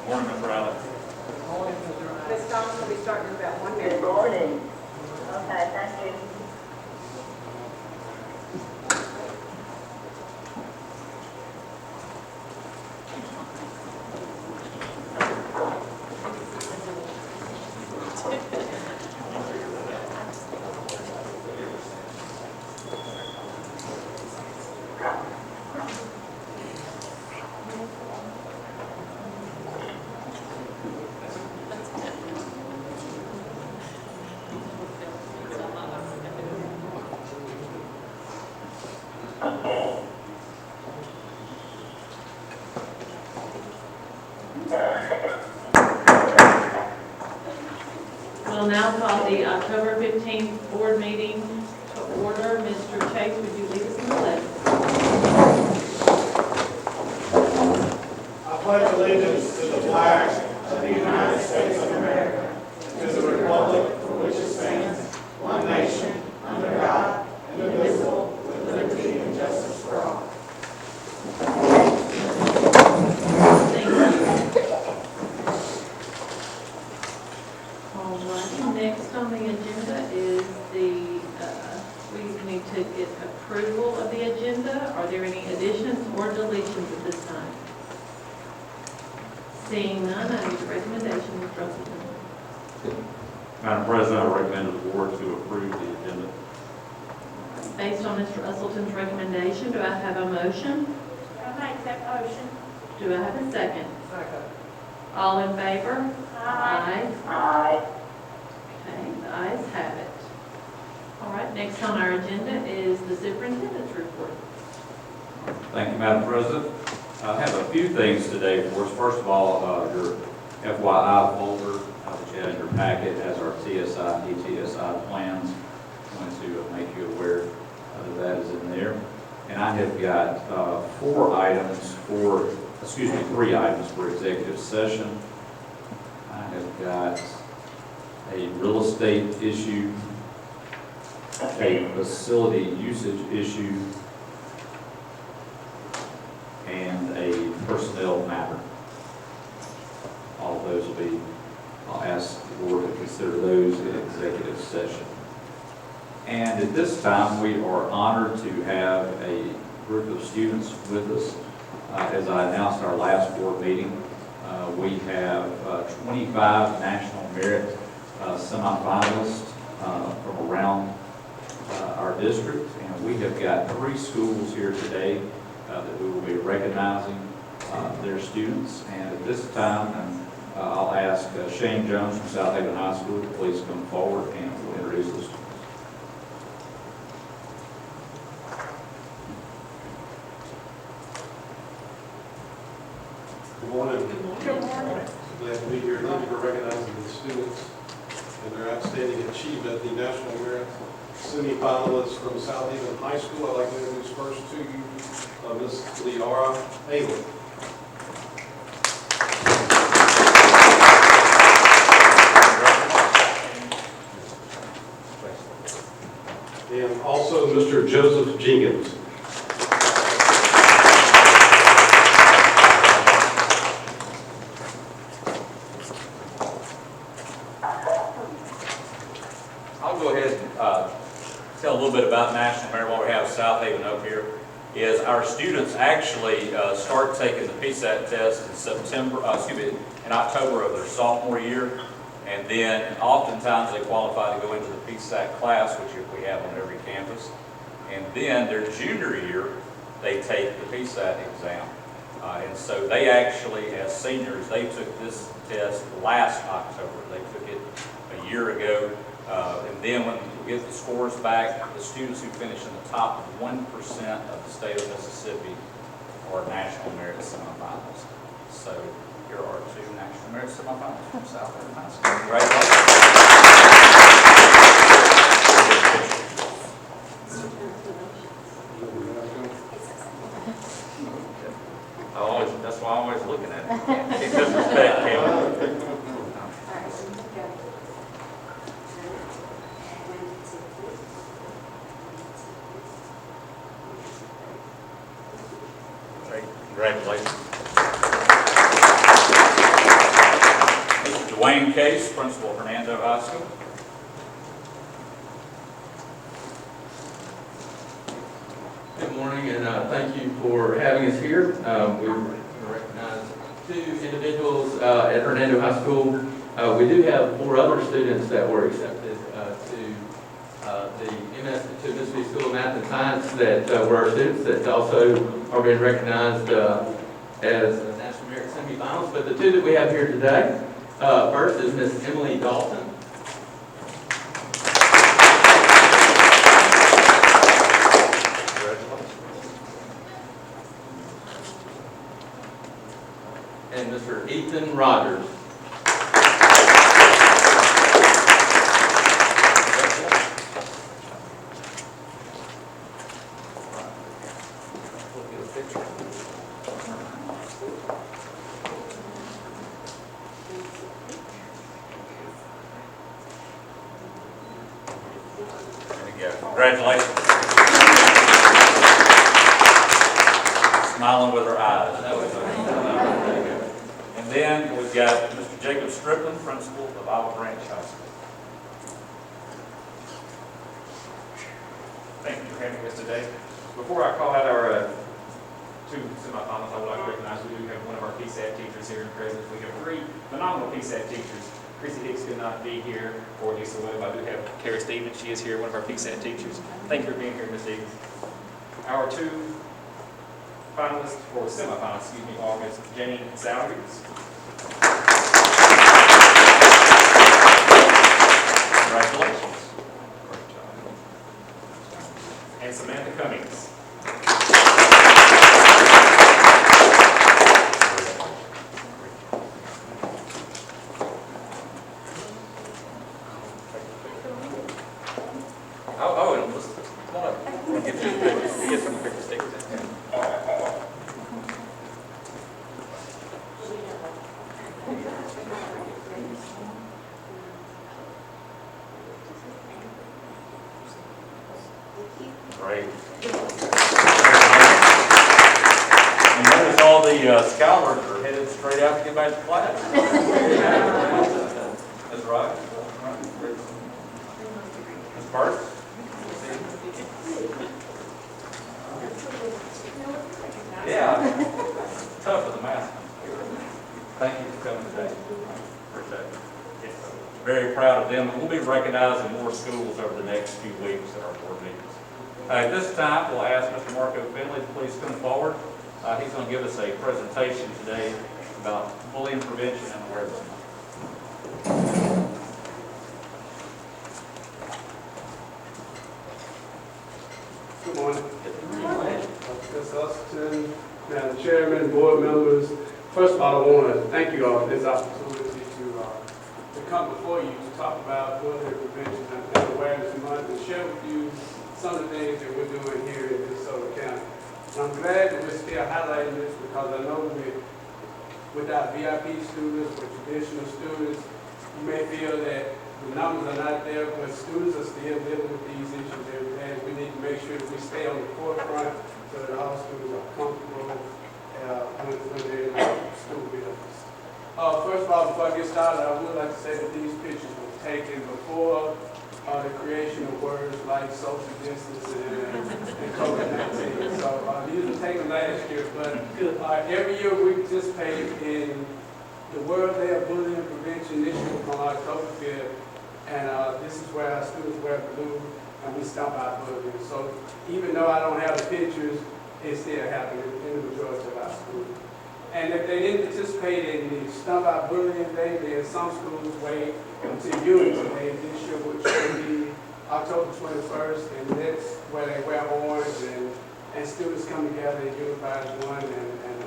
Morning, Ms. Riley. Ms. Thomas will be starting in about 1 minute. Good morning. Okay, thank you. We'll now call the October 15th board meeting to order. Mr. Chase, would you lead us in the pledge? I pledge allegiance to the flag of the United States of America, and to the republic for which it stands, one nation, under God, indivisible, with liberty and justice for all. Thank you. All right, next on the agenda is we need to get approval of the agenda. Are there any additions or deletions at this time? Seeing none, I need a recommendation, Mr. Russell. Madam President, I recommend the board to approve the agenda. Based on Mr. Usleton's recommendation, do I have a motion? I make that motion. Do I have a second? Second. All in favor? Aye. Aye. Okay, the ayes have it. All right, next on our agenda is the superintendent's report. Thank you, Madam President. I have a few things today for us. First of all, your FYI folder that you have in your packet has our TSI, DTSI plans. I wanted to make you aware that is in there. And I have got three items for executive session. I have got a real estate issue, a facility usage issue, and a personnel matter. All of those will be, I'll ask the board to consider those in executive session. And at this time, we are honored to have a group of students with us. As I announced our last board meeting, we have 25 National Merit semifinalists from around our district, and we have got 3 schools here today that we will be recognizing their students. And at this time, I'll ask Shane Jones from South Haven High School to please come forward and we'll introduce the students. Good morning. Good morning. Glad to be here. Thank you for recognizing the students and their outstanding achievement. The National Merit semi-finalists from South Haven High School. I'd like to introduce first to you Ms. Leora Ayler. And also Mr. Joseph Jenkins. I'll go ahead and tell a little bit about National Merit. What we have at South Haven up here is our students actually start taking the PSAT test in October of their sophomore year, and then oftentimes they qualify to go into the PSAT class, which we have on every campus, and then their junior year they take the PSAT exam. And so they actually, as seniors, they took this test last October. They took it a year ago. And then when we get the scores back, the students who finish in the top 1% of the state of Mississippi are National Merit semifinals. So here are 2 National Merit semifinals from South Haven High School. That's why I'm always looking at it. Can't disrespect him. Congratulations. Wayne Case, principal of Hernando High School. Good morning, and thank you for having us here. We recognize 2 individuals at Hernando High School. We do have 4 other students that were accepted to the Mississippi School of Math and Science that were our students that also are being recognized as National Merit semifinals. But the 2 that we have here today, first is Miss Emily Dalton. And Mr. Ethan Rogers. There we go. Congratulations. Smiling with her eyes. And then we've got Mr. Jacob Strickland, principal of Olive Branch High School. Thank you for having us today. Before I call out our 2 semifinals, I would like to recognize we do have one of our PSAT teachers here in presence. We have 3 phenomenal PSAT teachers. Chrissy Hicks could not be here, or Lisa Webb. I do have Carrie Stevens. She is here, one of our PSAT teachers. Thank you for being here, Ms. Stevens. Our 2 finalists, or semifinalists, are Ms. Jenny Salaries. Congratulations. And Samantha Cummings. Oh, and let's, come on up. We'll get you a picture. Get some picture stickers in here. Great. And notice all the scholars are headed straight out to get back to class. That's right. Ms. Burke? Yeah. Tough with the math. Thank you for coming today. Appreciate it. Yes. Very proud of them. We'll be recognizing more schools over the next few weeks at our board meetings. At this time, we'll ask Mr. Marco Finley to please come forward. He's going to give us a presentation today about bullying prevention and awareness. Good morning. Ms. Austin, Madam Chairman, board members. First of all, I want to thank you all for this opportunity to come before you to talk about bullying prevention and awareness month and share with you some of the things that we're doing here in DeSoto County. And I'm glad that we're still highlighting this because I know with our VIP students, with traditional students, you may feel that the numbers are not there, but students are still dealing with these issues every day. We need to make sure that we stay on the forefront so that all students are comfortable when they're in our school buildings. First of all, before I get started, I would like to say that these pictures were taken before the creation of words like social distancing and COVID-19. So these were taken last year, but every year we participate in the World Day of Bullying Prevention this year on October 5th. And this is where our students wear blue and we stomp out bullying. So even though I don't have the pictures, it's still happening in the majority of our schools. And if they didn't participate in the Stump Out Bullying Day, then some schools wait until Unity Day this year, which will be October 21st, and that's where they wear orange and students come together and unify as one and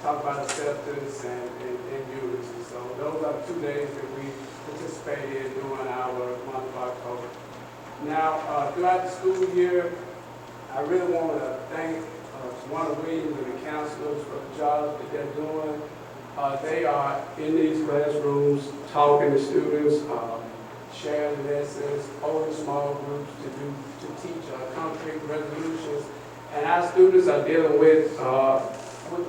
talk about acceptance and unity. So those are the 2 days that we participate in during our month of October. Now, throughout the school year, I really want to thank Warner Williams and the counselors for the job that they're doing. They are in these classrooms talking to students, sharing lessons, holding small groups to teach concrete resolutions. And our students are dealing with a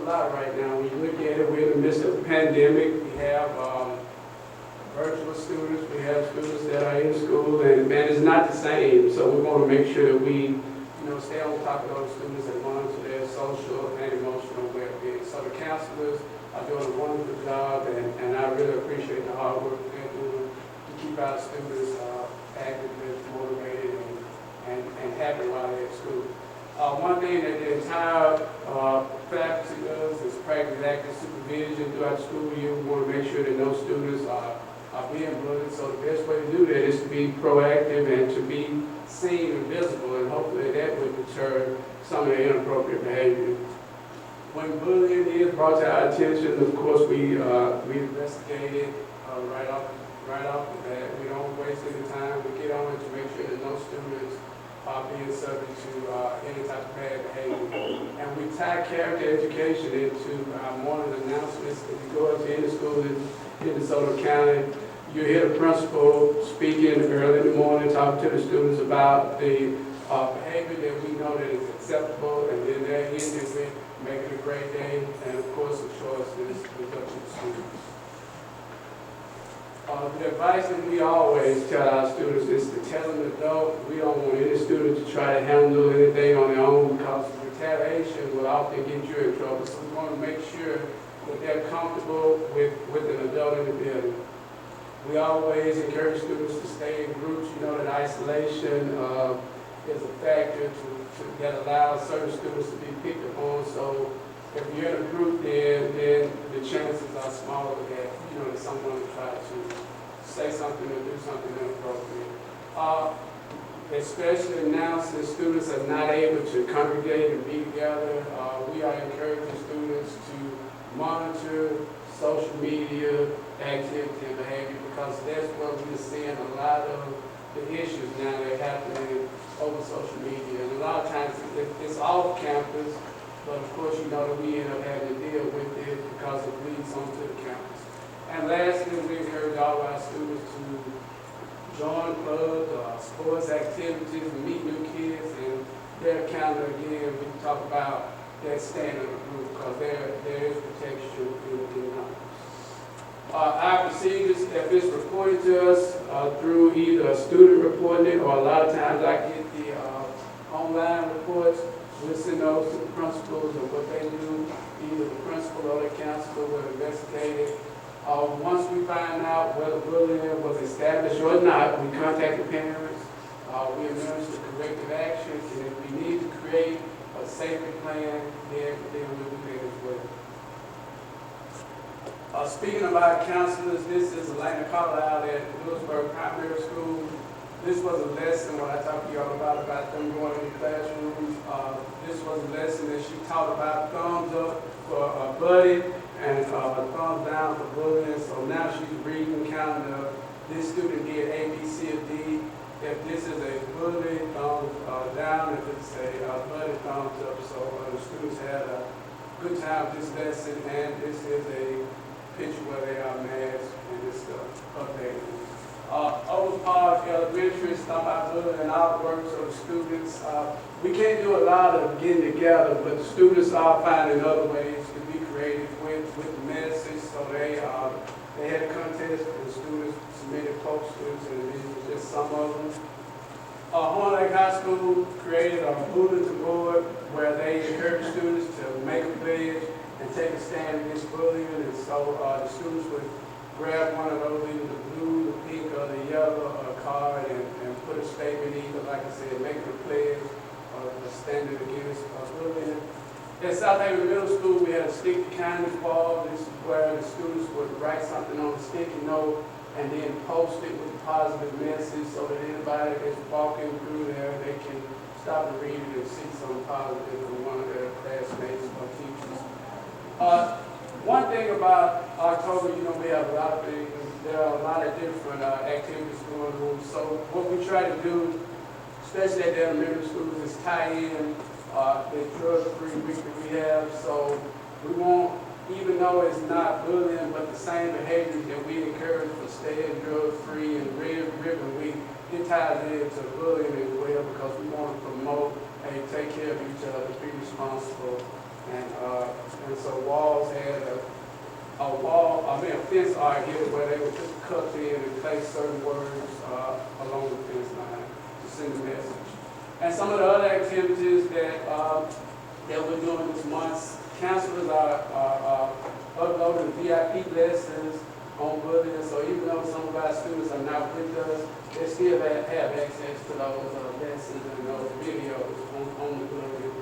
lot right now. When you look at it, we're in the midst of a pandemic. We have virtual students, we have students that are in school, and it's not the same. So we want to make sure that we, stay on top of those students and monitor their social and emotional well-being. So the counselors are doing a wonderful job, and I really appreciate the hard work they're doing to keep our students active and motivated and happy while they're at school. One thing that the entire faculty does is practice active supervision throughout the school year. We want to make sure that no students are being bullied. So the best way to do that is to be proactive and to be seen and visible, and hopefully that would deter some of the inappropriate behavior. When bullying is brought to our attention, of course, we investigate it right off the bat. We don't waste any time. We get on it to make sure that no students are being subject to any type of bad behavior. And we tie character education into our morning announcements. If you go into any school in DeSoto County, you hear the principal speaking early in the morning, talking to the students about the behavior that we know that is acceptable, and then they're ending with making a great day, and of course, the choice is reduction of students. The advice that we always tell our students is to tell an adult. We don't want any student to try to handle anything on their own, because retaliation will often get you in trouble. So we want to make sure that they're comfortable with an adult in the building. We always encourage students to stay in groups. You know that isolation is a factor that allows certain students to be picked upon. So if you're in a group, then the chances are smaller that that someone will try to say something or do something inappropriate. Especially now, since students are not able to congregate and be together, we are encouraging students to monitor social media activity and behavior, because that's where we're seeing a lot of the issues now that are happening over social media. And a lot of times it's off campus, but of course that we end up having to deal with it because it bleeds onto the campus. And lastly, we encourage all of our students to join clubs, sports activities, meet new kids, and their counter again, we talk about that standard group, because there is protection in numbers. Our procedures, if it's reported to us through either a student reporting it, or a lot of times I get the online reports, we'll send those to the principals, and what they do, either the principal or the counselor will investigate it. Once we find out whether bullying was established or not, we contact the parents, we administer corrective action, and if we need to create a safety plan, then we'll do that as well. Speaking about counselors, this is Elena Carlisle at Lewisburg Primary School. This was a lesson when I talked to y'all about them going in the classrooms. This was a lesson that she taught about thumbs up for bullying and thumbs down for bullying. So now she's reading, counting this student did A, B, C, or D. If this is a bully, thumbs down. If it's a bully, thumbs up. So the students had a good time with this lesson, and this is a picture where they are masked and this updated. Over Park Elementary, talking about bullying and artworks of the students. We can't do a lot of getting together, but the students are finding other ways to be creative with the message. So they had a contest, and the students submitted posters, and these were just some of them. Horn Lake High School created a bulletin board where they encourage students to make a pledge and take a stand against bullying. And so the students would grab one of those, either the blue, the pink, or the yellow card, and put a statement, either, like I said, making a pledge or standing against bullying. At South Haven Middle School, we had a sticky kindness wall. This is where the students would write something on a sticky note and then post it with a positive message, so that anybody that's walking through there, they can stop and read it and see something positive from one of their classmates or teachers. One thing about October, we have a lot of things. There are a lot of different activities going on. So what we try to do, especially at the elementary schools, is tie in the drug-free week that we have. So we won't, even though it's not bullying, but the same behaviors that we encourage for staying drug-free and Red Ribbon Week, it ties into bullying as well, because we want to promote and take care of each other, be responsible. And so Walls had a fence art here where they would put the cups in and place certain words along the fence line to send a message. And some of the other activities that we're doing this month, counselors are uploading VIP lessons on bullying, so even though some of our students are not with us, they still have access to those lessons and those videos on the bullying.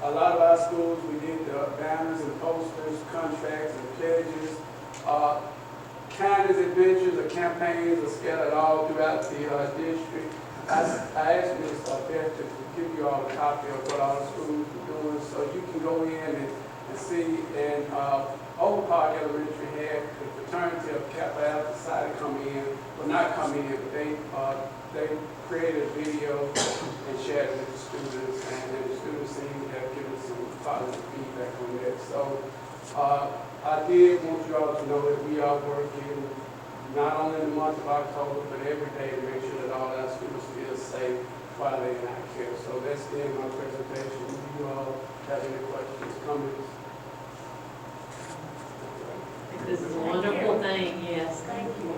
A lot of our schools, we did banners and posters, contracts and pledges. Kindness adventures or campaigns are scattered all throughout the district. I asked Ms. Beth to give you all a copy of what all the schools are doing, so you can go in and see. And Old Park Elementary had the fraternity of Kappa Alpha decided to come in, well not come in, but they created a video and shared it with the students, and the students seem to have given some positive feedback on that. So I did want you all to know that we are working not only in the month of October, but every day to make sure that all our students feel safe while they're in our care. So that's the end of my presentation. Do you all have any questions, comments? This is a wonderful thing, yes. Thank you.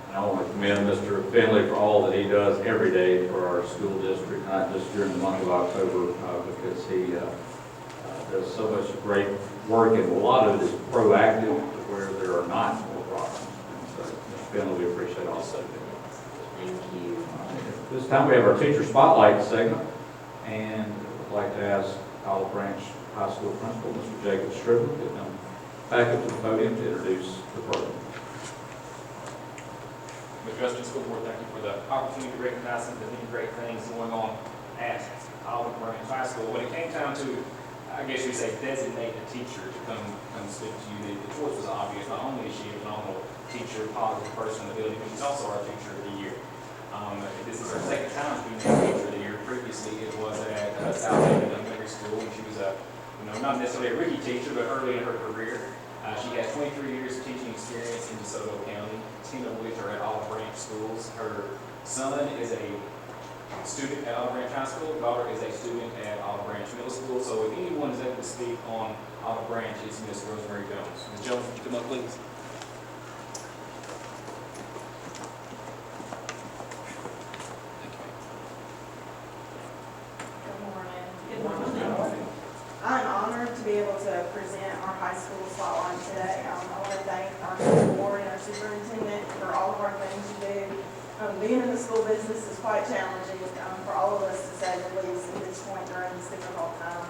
And I want to commend Mr. Finley for all that he does every day for our school district, not just during the month of October, because he does so much great work, and a lot of it is proactive where there are not more problems. And so, Mr. Finley, we appreciate also. Thank you. This time we have our teacher spotlight segment, and I'd like to ask Olive Branch High School Principal, Mr. Jacob Strickland, to come back up to the podium to introduce the program. Mr. Western School Board, thank you for the opportunity to recognize some of the many great things going on at Olive Branch High School. When it came time to, I guess you say, designate a teacher to come speak to you, the choice was obvious. Not only is she a phenomenal teacher, positive person in the building, but she's also our teacher of the year. This is her second time being named teacher of the year. Previously, it was at South Haven Elementary School, and she was not necessarily a rookie teacher, but early in her career. She has 23 years of teaching experience in DeSoto County, 10 of which are at Olive Branch schools. Her son is a student at Olive Branch High School. Daughter is a student at Olive Branch Middle School. So if anyone is able to speak on Olive Branch, it's Ms. Rosemary Jones. Ms. Jones, would you come up, please? Good morning. I'm honored to be able to present our high school spotlight today. I want to thank our school board and our superintendent for all of our things you do. Being in the school business is quite challenging for all of us, to say the least, at this point during this difficult time.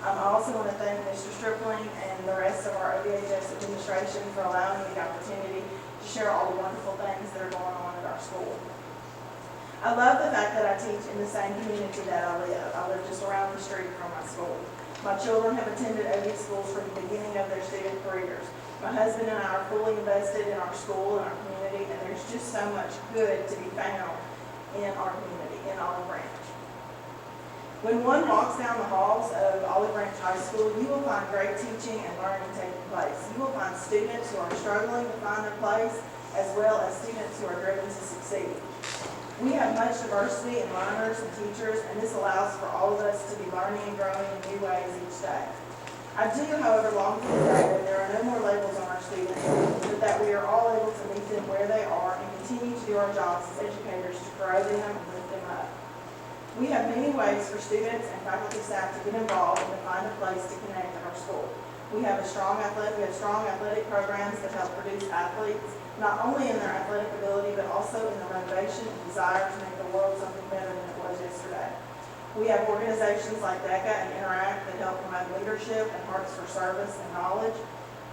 I also want to thank Mr. Stripling and the rest of our OBHS administration for allowing me the opportunity to share all the wonderful things that are going on at our school. I love the fact that I teach in the same community that I live. I live just around the street from my school. My children have attended OB schools from the beginning of their student careers. My husband and I are fully invested in our school and our community, and there's just so much good to be found in our community, in Olive Branch. When one walks down the halls of Olive Branch High School, you will find great teaching and learning taking place. You will find students who are struggling to find their place, as well as students who are driven to succeed. We have much diversity in learners and teachers, and this allows for all of us to be learning and growing in new ways each day. I do, however, long for the day that there are no more labels on our students, but that we are all able to meet them where they are and continue to do our jobs as educators to grow them and lift them up. We have many ways for students and faculty staff to get involved and to find a place to connect at our school. We have strong athletic programs that help produce athletes, not only in their athletic ability, but also in their motivation and desire to make the world something better than it was yesterday. We have organizations like DECA and Interact that help promote leadership and hearts for service and knowledge.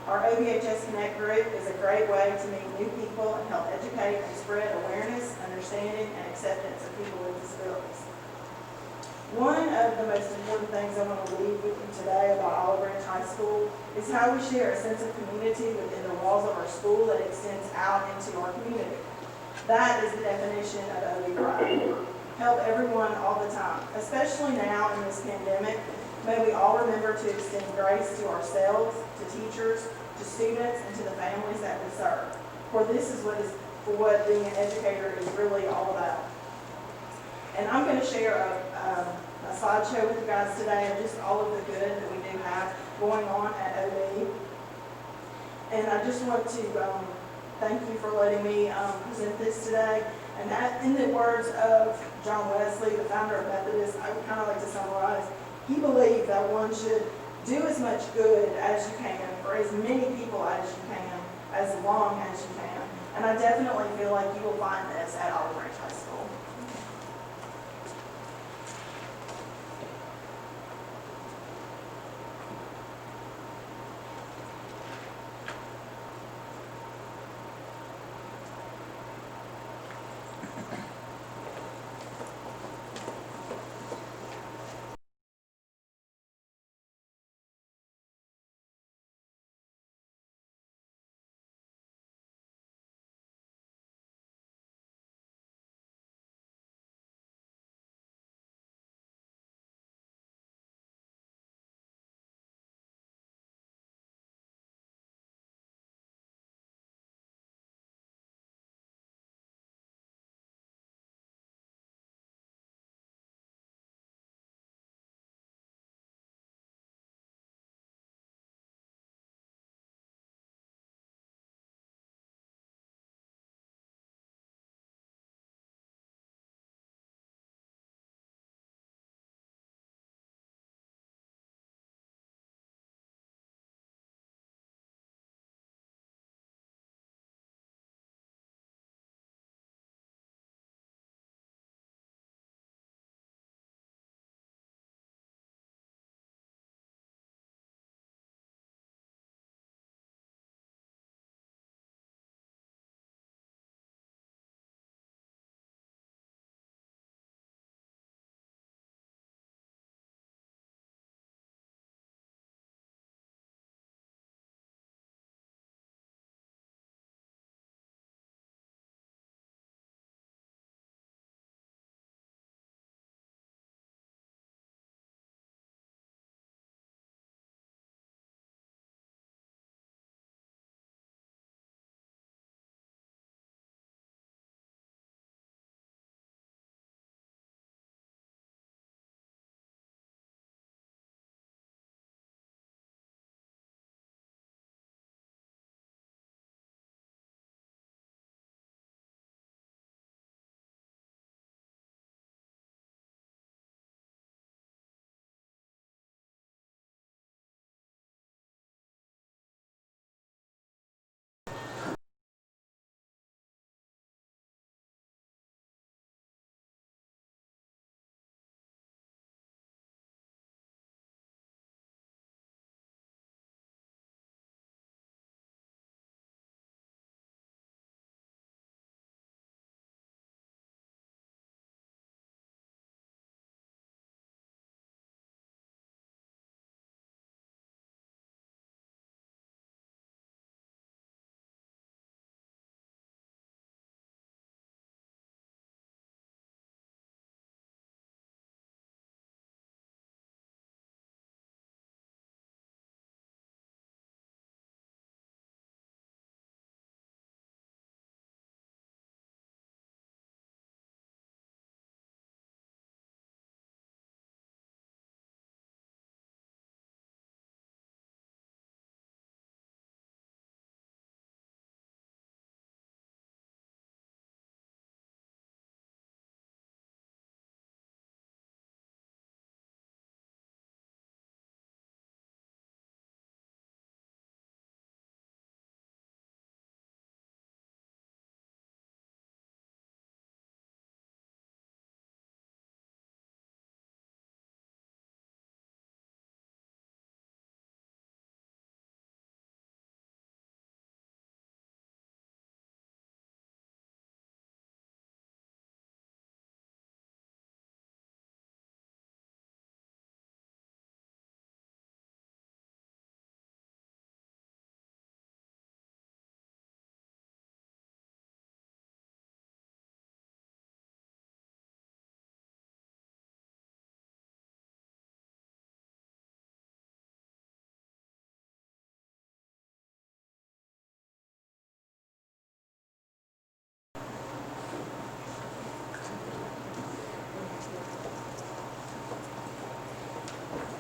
Our OBHS Connect group is a great way to meet new people and help educate and spread awareness, understanding, and acceptance of people with disabilities. One of the most important things I want to leave with you today about Olive Branch High School is how we share a sense of community within the walls of our school that extends out into our community. That is the definition of OB Pride. Help everyone all the time, especially now in this pandemic. May we all remember to extend grace to ourselves, to teachers, to students, and to the families that we serve. For this is what being an educator is really all about. And I'm going to share a slideshow with you guys today of just all of the good that we do have going on at OB. And I just want to thank you for letting me present this today. And that, in the words of John Wesley, the founder of Methodist, I would kind of like to summarize. He believed that one should do as much good as you can for as many people as you can, as long as you can. And I definitely feel like you will find this at Olive Branch High School.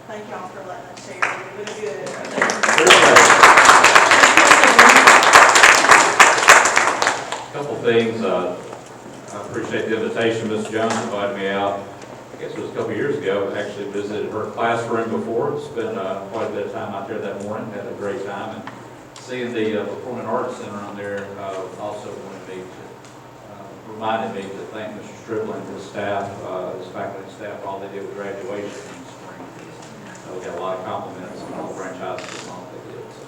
Thank y'all for letting us share. It was good. things. I appreciate the invitation. Ms. Jones invited me out. I guess it was a couple of years ago. I actually visited her classroom before. Spent quite a bit of time out there that morning. Had a great time. And seeing the Performing Arts Center on there also reminded me to thank Mr. Stripling and his staff, his faculty and staff, for all they did with graduation in the spring. We got a lot of compliments on all the franchises and all they did. So,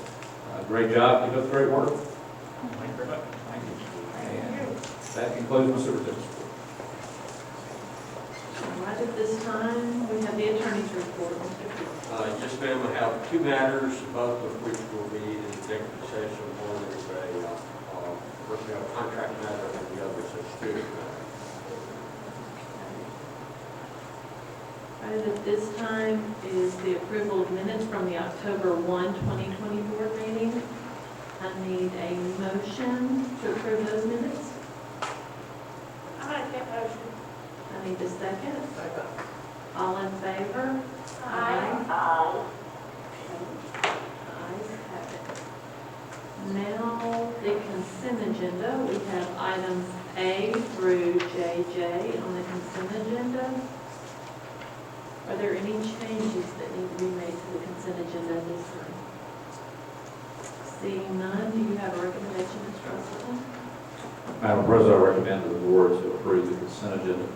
great job. Keep up the great work. Thank you very much. Thank you. And that concludes my superintendent's report. All right, at this time, we have the attorney's report. Mr. Cook. Yes, ma'am, I have two matters, both of which will be in executive session. One is a personnel contract matter, and the other is a student matter. All right, at this time is the approval of minutes from the October 1, 2020 board meeting. I need a motion to approve those minutes. I make that motion. I need a second. All in favor? Aye. Ayes have it. Now, the consent agenda, we have items A through JJ on the consent agenda. Are there any changes that need to be made to the consent agenda this time? Seeing none, do you have a recommendation, Mr. Russell? Madam President, I recommend to the board to approve the consent agenda.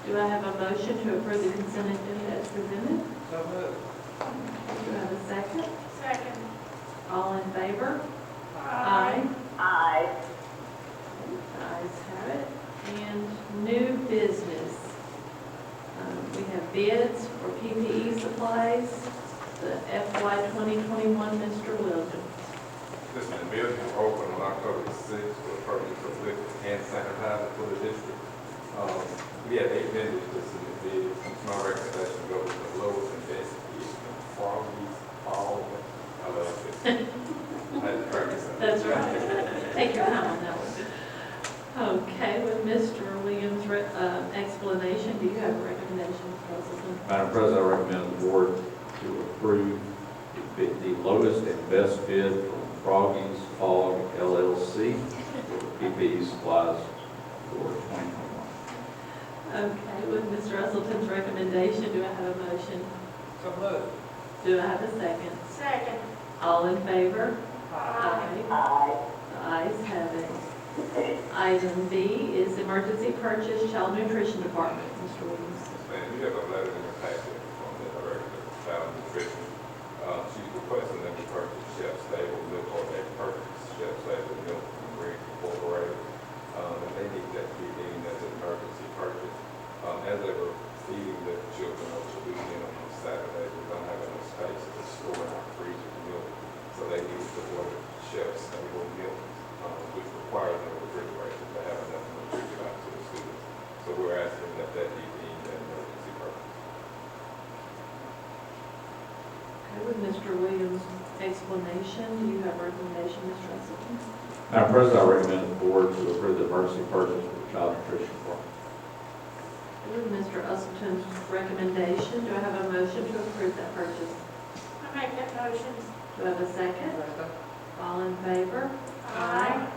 Do I have a motion to approve the consent agenda as presented? So moved. Do I have a second? Second. All in favor? Aye. Aye. Ayes have it. And new business. We have bids for PPE supplies, the FY 2021, Mr. Williams. This bids were open on October 6th for the purchase of liquid hand sanitizer for the district. We had 8 vendors to submit bids. It's my recommendation to go with the lowest and best bid. Froggies, all, I love it. I had to practice that. That's right. Take your time on that one. Okay, with Mr. Williams' explanation, do you have a recommendation, Mr. Russell? Madam President, I recommend the board to approve the lowest and best bid from Froggies Fog LLC for PPE supplies for 2021. Okay, with Mr. Russell's recommendation, do I have a motion? So moved. Do I have a second? Second. All in favor? Aye. The ayes have it. Item B is emergency purchase child nutrition department. Mr. Williams. Man, you have a letter in your packet from the director of child nutrition. She's requesting that we purchase shelf-stable milk, or they purchase shelf-stable milk from Green Incorporated. And they need that to be deemed as an emergency purchase. As they were feeding the children over the weekend on Saturday, we don't have enough space to store in our freezer milk. So they need to order shelf-stable milk, which requires a refrigerator to have enough nutrition out to the students. So we're asking that that be deemed an emergency purchase. Okay, with Mr. Williams' explanation, do you have a recommendation, Mr. Russell? Madam President, I recommend the board to approve the emergency purchase for the child nutrition department. With Mr. Usleton's recommendation, do I have a motion to approve that purchase? I make that motion. Do I have a second? All in favor? Aye.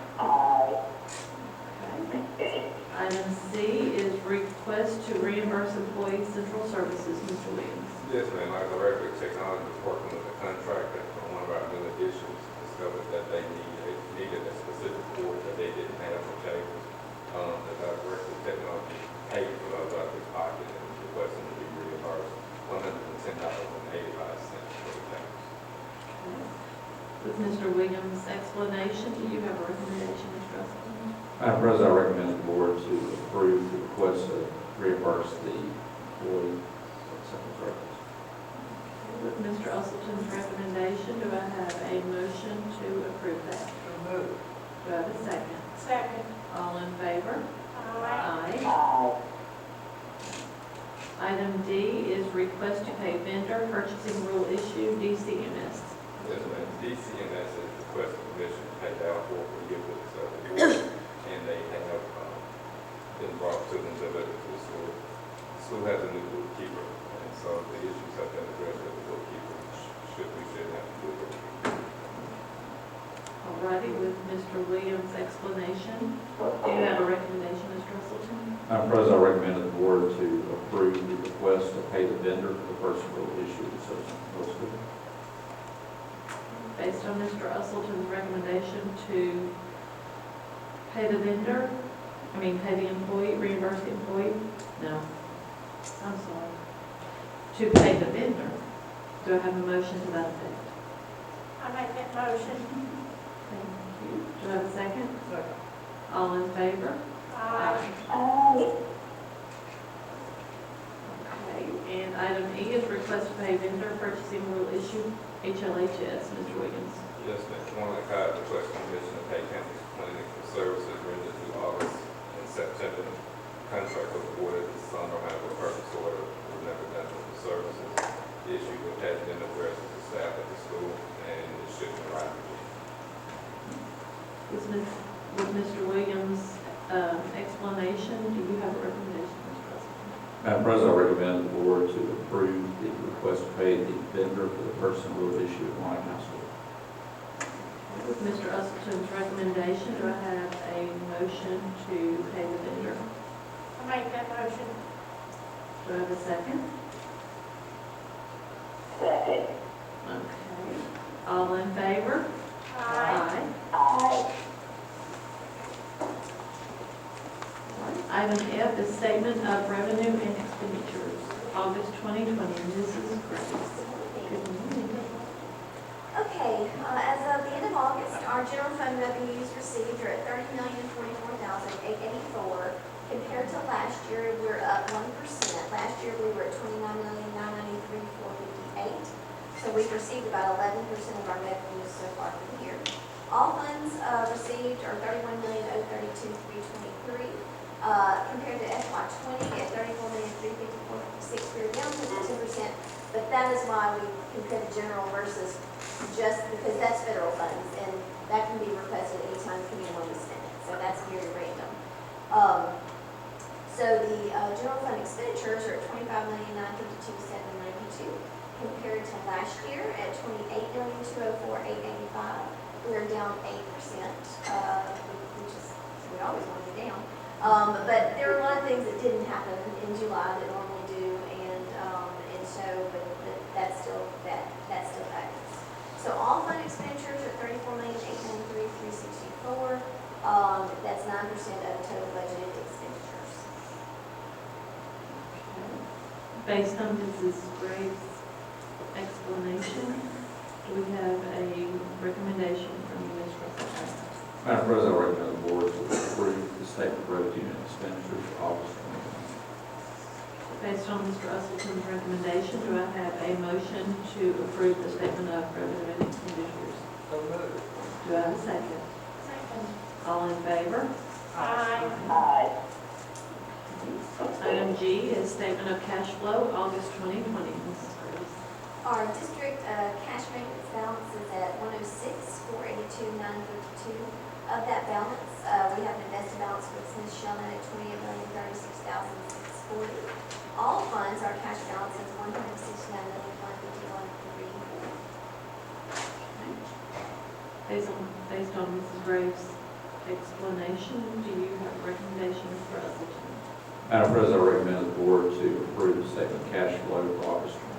Okay. Item C is request to reimburse employees central services. Mr. Williams. Yes, ma'am. Our director of technology is working with a contractor on one of our new additions, discovered that they needed a specific board that they didn't have for tables. The director of technology paid for those out of his pocket and was requesting to be reimbursed $110.85 for the tables. With Mr. Williams' explanation, do you have a recommendation, Mr. Russell? Madam President, I recommend the board to approve the request to reimburse the employee central services. With Mr. Usleton's recommendation, do I have a motion to approve that? So moved. Do I have a second? Second. All in favor? Aye. Item D is request to pay vendor purchasing rule issue DCMS. Yes, ma'am. DCNS has requested permission to pay down for forgiveness and they have been brought to them, delivered to the school. The school has a new bookkeeper, and so the issues have been addressed with the bookkeeper, we shouldn't have to do it. Alrighty, with Mr. Williams' explanation. Do you have a recommendation, Mr. Russellton? Madam President, I recommend the board to approve the request to pay the vendor for the person who will issue the substance abuse. Based on Mr. Russellton's recommendation to pay the vendor, pay the employee, reimburse the employee? No, I'm sorry. To pay the vendor. Do I have a motion to that effect? I make that motion. Thank you. Do I have a second? Second. All in favor? Aye. Okay, and item E is request to pay vendor purchasing rule issue HLHS. Mr. Williams. Yes, ma'am. One of the card request permission to pay campus clinic for services rendered through August and September. The contract was awarded to Sun Ohio with purchase order. Was never done for the services. The issue has been addressed with the staff at the school, and it should be right. With Mr. Williams' explanation, do you have a recommendation, Mr. Russellton? Madam President, I recommend the board to approve the request to pay the vendor for the person who will issue at Warren High School. With Mr. Russellton's recommendation, do I have a motion to pay the vendor? I make that motion. Do I have a second? Second. Okay. All in favor? Aye. Item F is statement of revenue and expenditures, August 2020. Mrs. Grace. Good morning. Okay, as of the end of August, our general fund revenues received are at $30,044,884. Compared to last year, we're up 1%. Last year, we were at $29,993,458. So we've received about 11% of our revenues so far for the year. All funds received are $31,032,323. Compared to FY20 at $34,354,56, we're down 52%. But that is why we compare the general versus just because that's federal funds, and that can be requested anytime depending on the spend it. So that's very random. So the general fund expenditures are at $25,952,792 compared to last year at $28,204,885. We are down 8%, which is we always want to be down. But there are a lot of things that didn't happen in July that normally do, and so but that's still happens. So all fund expenditures are $34,893,364. That's 9% of total budgeted expenditures. Based on Mrs. Graves' explanation, do we have a recommendation from Ms. Russellton? Madam President, I recommend the board to approve the statement of revenue and expenditures for August 2020. Based on Mr. Russellton's recommendation, do I have a motion to approve the statement of revenue and expenditures? So moved. Do I have a second? Second. All in favor? Aye. Item G is statement of cash flow, August 2020. Mrs. Graves. Our district cash maintenance balance is at $106,482,932. Of that balance, we have an invested balance with Smith Shellman at $28,036,640. All funds, our cash balance is $169,151,304. Based on Mrs. Graves' explanation, do you have a recommendation, Mr. Russellton? Madam President, I recommend the board to approve the statement of cash flow for August 2020.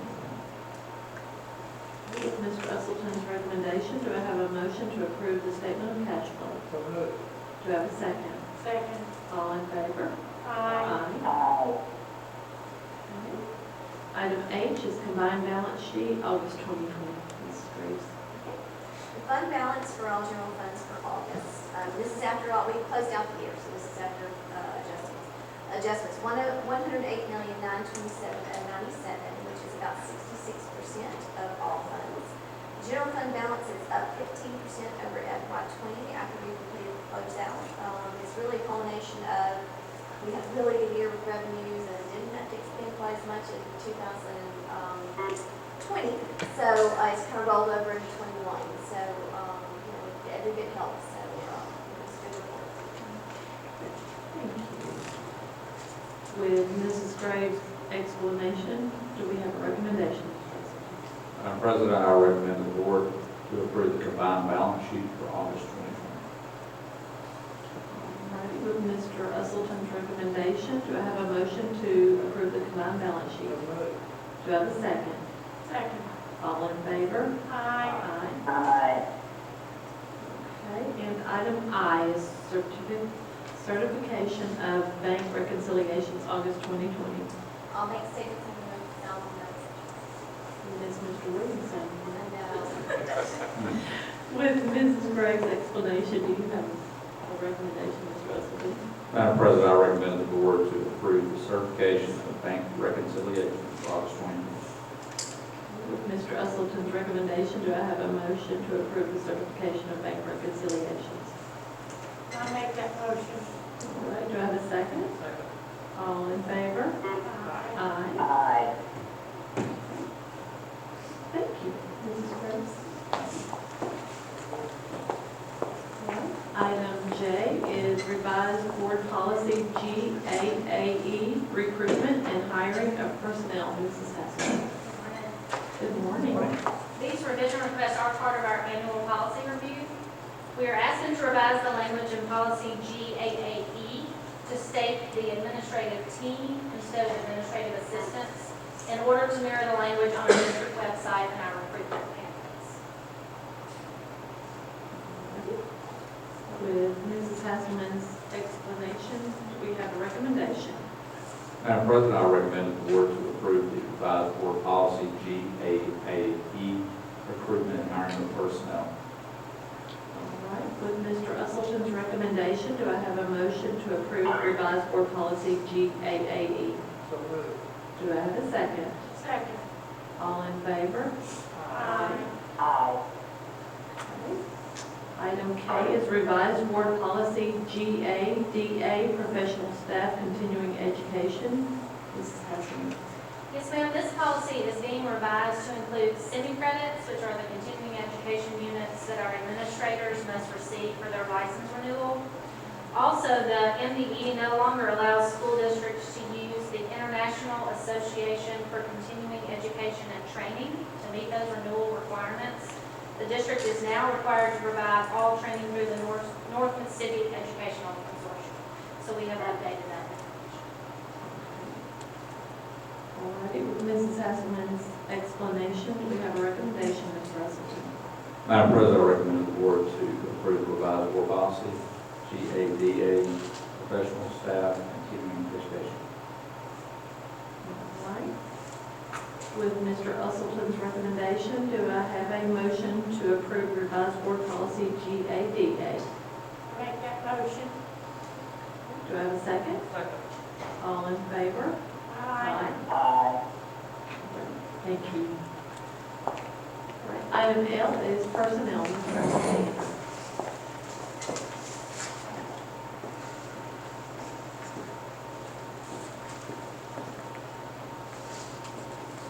With Mr. Russellton's recommendation, do I have a motion to approve the statement of cash flow? So moved. Do I have a second? Second. All in favor? Aye. Okay. Item H is combined balance sheet, August 2020. Mrs. Graves. The fund balance for all general funds for August. This is after all, we closed out the year, so this is after adjustments. $108,927,097, which is about 66% of all funds. General fund balance is up 15% over FY20 after we completed the closeout. It's really a culmination of, we had a really good year with revenues and didn't have to expend quite as much in 2020. So it's kind of rolled over into 21. So, every bit helps. So, it's a good report. Thank you. With Mrs. Graves' explanation, do we have a recommendation, Mr. Russellton? Madam President, I recommend the board to approve the combined balance sheet for August righty, with Mr. Usleton's recommendation, do I have a motion to approve the combined balance sheet? Do I have a second? Second. All in favor? Aye. Aye. Okay, and item I is certification of bank reconciliations, August 2020. I'll make statements and then I'll know. And it's Mr. Williamson. And, With Mrs. Gregg's explanation, do you have a recommendation, Mr. Usleton? Madam President, I recommend the board to approve the certification of bank reconciliation for August 2020. With Mr. Usleton's recommendation, do I have a motion to approve the certification of bank reconciliations? I'll make that motion. All right, do I have a second? Second. All in favor? Aye. Aye. Thank you, Mrs. Grace. Item J is revised board policy GAAE, recruitment and hiring of personnel. Mrs. Hassel. Good morning. These revision requests are part of our annual policy review. We are asking to revise the language in policy GAAE to state the administrative team instead of administrative assistants in order to mirror the language on our district website and our recruitment pamphlets. With Mrs. Hasselman's explanation, we have a recommendation. Madam President, I recommend the board to approve the revised board policy GAAE, recruitment and hiring of personnel. All right, with Mr. Usleton's recommendation, do I have a motion to approve revised board policy GAAE? So moved. Do I have a second? Second. All in favor? Aye. Okay. Item K is revised board policy GADA, professional staff continuing education. Mrs. Hasselman. Yes, ma'am, this policy is being revised to include semi-credits, which are the continuing education units that our administrators must receive for their license renewal. Also, the MDE no longer allows school districts to use the International Association for Continuing Education and Training to meet those renewal requirements. The district is now required to provide all training through the North Mississippi Educational Consortium. So we have updated that information. All righty, with Mrs. Hasselman's explanation, we have a recommendation, Mr. Usleton. Madam President, I recommend the board to approve the revised board policy GADA, professional staff continuing education. All right. With Mr. Usleton's recommendation, do I have a motion to approve revised board policy GADA? Make that motion. Do I have a second? Second. All in favor? Aye. Thank you. All right, item L is personnel. Mr. Usleton.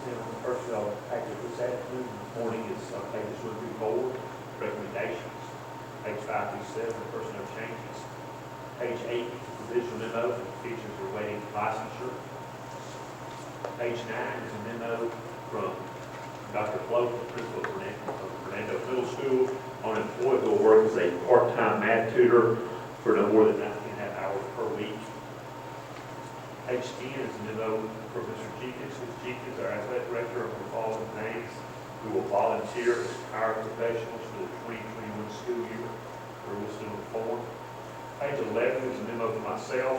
And on the personnel package this afternoon, morning is pages 1 through 4, recommendations. Page 5 through 7, personnel changes. Page 8, provisional memo, teachers are awaiting licensure. Page 9 is a memo from Dr. Float, the principal of Fernando Middle School, on employee who will work as a part-time math tutor for no more than 19.5 hours per week. Page 10 is a memo from Mr. Jenkins. Mr. Jenkins, our athletic director, of the following names who will volunteer as paraprofessionals for the 2021 school year. They're listed on the form. Page 11 is a memo from myself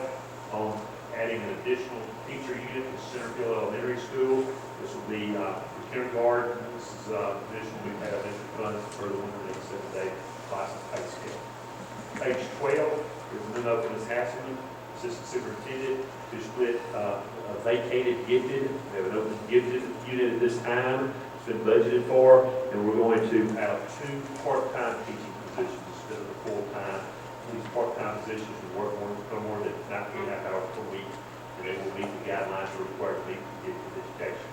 on adding an additional teacher unit to Centerville Elementary School. This will be for kindergarten. This is additional. We've had additional funds for the 187-day license pay scale. Page 12 is a memo from Ms. Hasselman, Assistant Superintendent, to split a vacated gifted. We have an open gifted unit at this time. It's been budgeted for, and we're going to have 2 part-time teaching positions instead of the full-time. These part-time positions will work no more than 19.5 hours per week, and they will meet the guidelines required to meet the gifted education.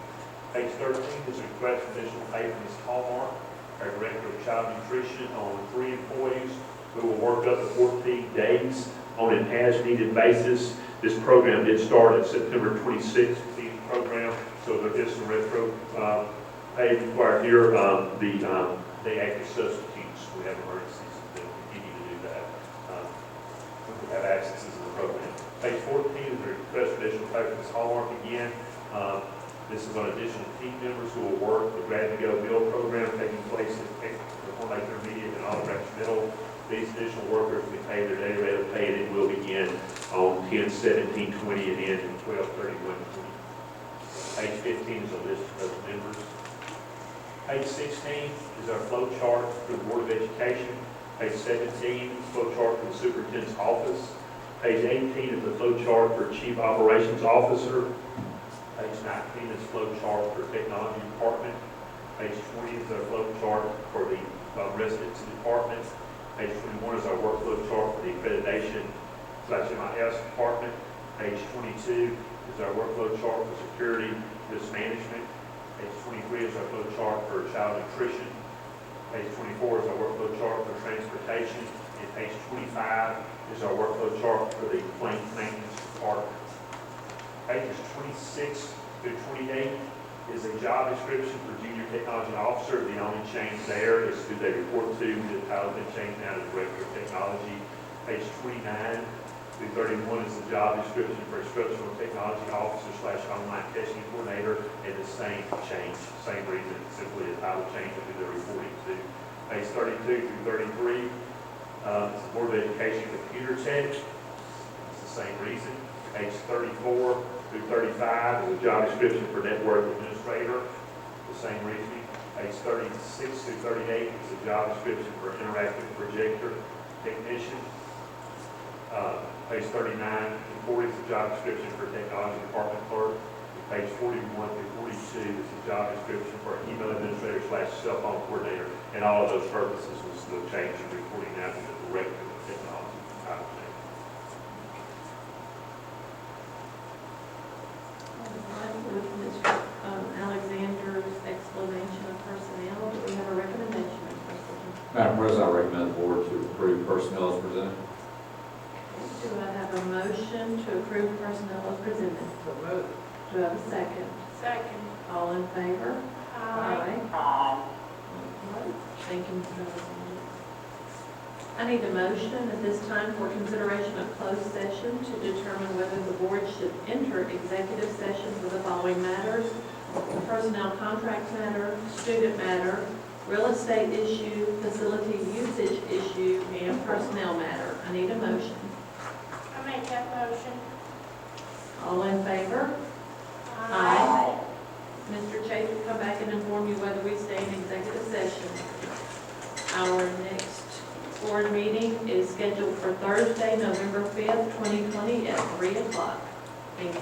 Page 13 is a request for additional pay from Ms. Hallmark, our Director of Child Nutrition, on 3 employees who will work up to 14 days on an as-needed basis. This program did start at September 26th, the program, so there is some retro pay required here. They act as substitutes. We have emergencies, and they'll continue to do that. We have access to Asbestos Hallmark again. This is on additional team members who will work the Grad to Go Build program taking place at Lake Intermediate and Olive Branch Middle. These additional workers will be paid their daily rate of pay, and it will begin on 10/17/20 and end in 12/31/20. Page 15 is a list of those members. Page 16 is our flow chart for the Board of Education. Page 17 is flow chart for the Superintendent's Office. Page 18 is the flow chart for Chief Operations Officer. Page 19 is flow chart for Technology Department. Page 20 is our flow chart for the Residency Department. Page 21 is our workflow chart for the Accreditation/MIS Department. Page 22 is our workflow chart for Security Risk Management. Page 23 is our flow chart for Child Nutrition. Page 24 is our workflow chart for Transportation. And page 25 is our workflow chart for the Plant Maintenance Department. Pages 26 through 28 is a job description for Junior Technology Officer. The only change there is who they report to. The title's been changed now to Director of Technology. Page 29 through 31 is the job description for Instructional Technology Officer / Online Testing Coordinator, and the same change, same reason, simply a title change of who they're reporting to. Page 32 through 33 is the Board of Education Computer Tech. It's the same reason. Page 34 through 35 is a job description for Network Administrator, the same reasoning. Page 36 through 38 is a job description for Interactive Projector Technician. Page 39 and 40 is a job description for Technology Department Clerk. Page 41 through 42 is a job description for Email Administrator / Cell Phone Coordinator. And all of those purposes was the change in reporting now to the Director of Technology title change. With Mr. Alexander's explanation of personnel, do we have a recommendation, Mr. President? Madam President, I recommend the board to approve personnel as presented. Do I have a motion to approve personnel as presented? So moved. Do I have a second? Second. All in favor? Aye. Thank you, Mr. Alexander. I need a motion at this time for consideration of closed session to determine whether the board should enter executive session for the following matters: personnel contract matter, student matter, real estate issue, facility usage issue, and personnel matter. I need a motion. I make that motion. All in favor? Aye. Mr. Chase will come back and inform you whether we stay in executive session. Our next board meeting is scheduled for Thursday, November 5th, 2020 at 3 o'clock. Thank you.